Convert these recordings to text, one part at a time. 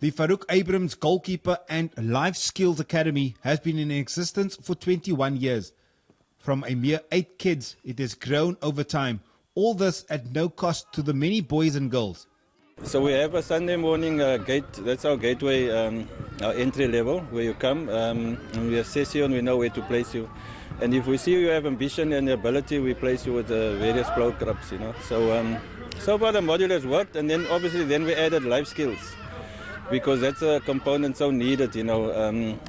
The Farouk Abrahams Goalkeeper and Life Skills Academy has been in existence for 21 years. From a mere 8 kids, it has grown over time. All this at no cost to the many boys and girls. So we have a Sunday morning gate, that's our gateway, our entry level, where you come and we assess you and we know where to place you. And if we see you have ambition and ability, we place you with various pro clubs, So far the module has worked, and then obviously we added life skills, because that's a component so needed,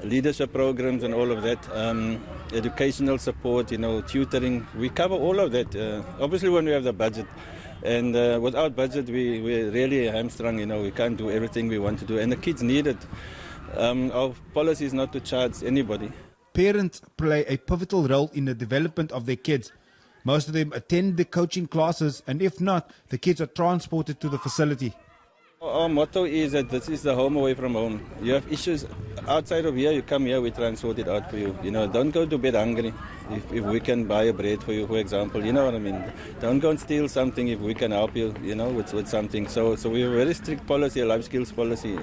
leadership programs and all of that, educational support, tutoring. We cover all of that, obviously when we have the budget. And without budget, we're really hamstrung, we can't do everything we want to do. And the kids need it. Our policy is not to charge anybody. Parents play a pivotal role in the development of their kids. Most of them attend the coaching classes, and if not, the kids are transported to the facility. Our motto is that this is the home away from home. You have issues outside of here, you come here, we try and sort it out for you. Don't go to bed hungry if we can buy a bread for you, for example. You know what I mean? Don't go and steal something if we can help you, with something. So we have a very strict policy, a life skills policy.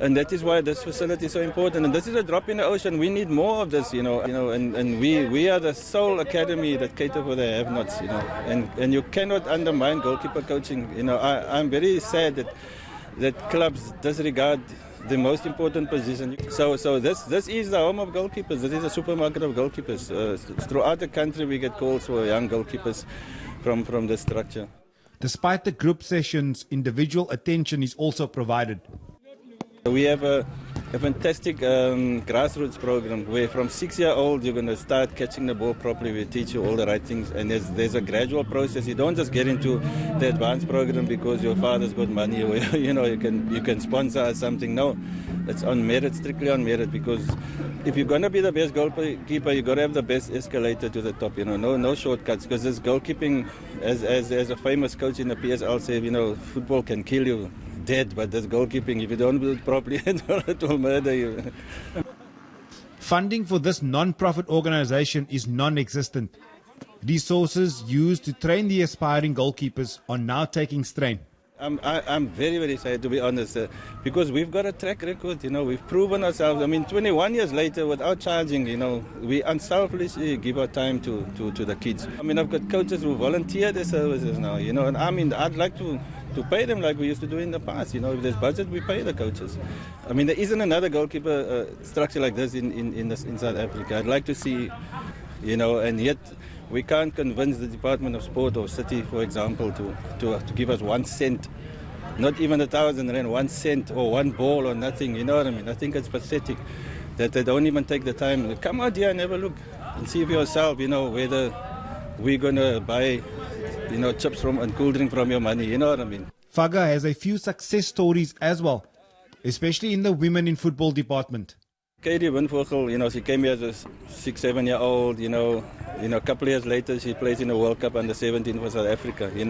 And that is why this facility is so important. And this is a drop in the ocean. We need more of this, and we are the sole academy that cater for the have-nots, And you cannot undermine goalkeeper coaching. I'm very sad that clubs disregard the most important position. So this is the home of goalkeepers. This is a supermarket of goalkeepers. Throughout the country we get calls for young goalkeepers from this structure. Despite the group sessions, individual attention is also provided. We have a fantastic grassroots program where from 6-year-old you're going to start catching the ball properly. We teach you all the right things, and there's a gradual process. You don't just get into the advanced program because your father's got money or you can sponsor us something. No, it's on merit, strictly on merit, because if you're going to be the best goalkeeper, you've got to have the best escalator to the top. No shortcuts, because this goalkeeping, as a famous coach in the PSL said, football can kill you dead, but this goalkeeping, if you don't do it properly, it will murder you. Funding for this non-profit organization is non-existent. Resources used to train the aspiring goalkeepers are now taking strain. I'm very, very sad, to be honest, because we've got a track record, we've proven ourselves. 21 years later, without charging, we unselfishly give our time to the kids. I've got coaches who volunteer their services now, and I'd like to pay them like we used to do in the past. If there's budget, we pay the coaches. There isn't another goalkeeper structure like this in South Africa. I'd like to see, and yet we can't convince the Department of Sport or City, for example, to give us 1 cent, not even 1,000 rand, 1 cent or one ball or nothing. You know what I mean? I think it's pathetic that they don't even take the time. Come out here and have a look and see for yourself, whether we're going to buy, chips and cool drink from your money. You know what I mean? Faga has a few success stories as well, especially in the women in football department. Katie Winvogel, she came here as a 6-7-year-old, a couple of years later she plays in the World Cup under 17 for South Africa, in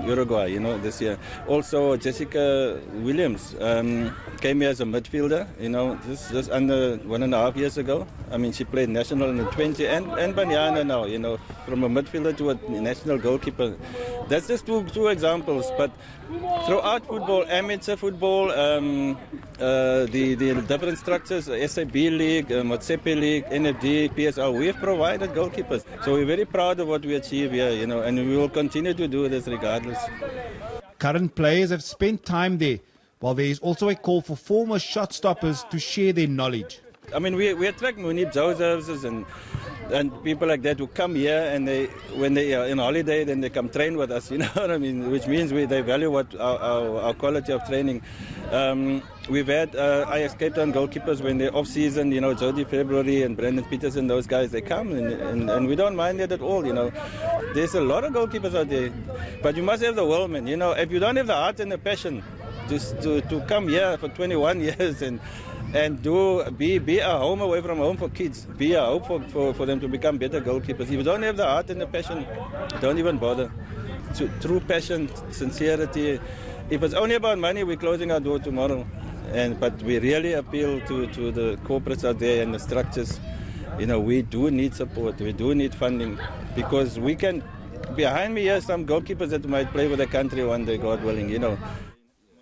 Uruguay, this year. Also Jessica Williams came here as a midfielder, just under 1.5 years ago. She played national in the 20 and Banyana now, from a midfielder to a national goalkeeper. That's just two examples, but throughout football, amateur football, the different structures, SAB League, Motsepe League, NFD, PSL, we have provided goalkeepers. So we're very proud of what we achieve here, and we will continue to do this regardless. Current players have spent time there, while there is also a call for former shot stoppers to share their knowledge. We attract Munib Josephs and people like that who come here, and when they are on holiday, then they come train with us, which means they value our quality of training. We've had IS Cape Town goalkeepers when they're off season, Jody February and Brandon Peterson, those guys, they come and we don't mind that at all, There's a lot of goalkeepers out there, but you must have the will, man. If you don't have the heart and the passion just to come here for 21 years and be a home away from home for kids, be a hope for them to become better goalkeepers. If you don't have the heart and the passion, don't even bother. True passion, sincerity. If it's only about money, we're closing our door tomorrow. But we really appeal to the corporates out there and the structures. We do need support, we do need funding, because we can, behind me here, some goalkeepers that might play with the country one day, God willing,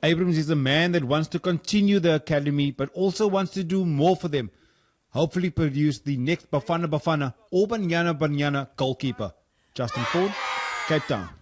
Abrams is a man that wants to continue the academy, but also wants to do more for them. Hopefully produce the next Bafana Bafana or Banyana Banyana goalkeeper. Justin Ford, Cape Town.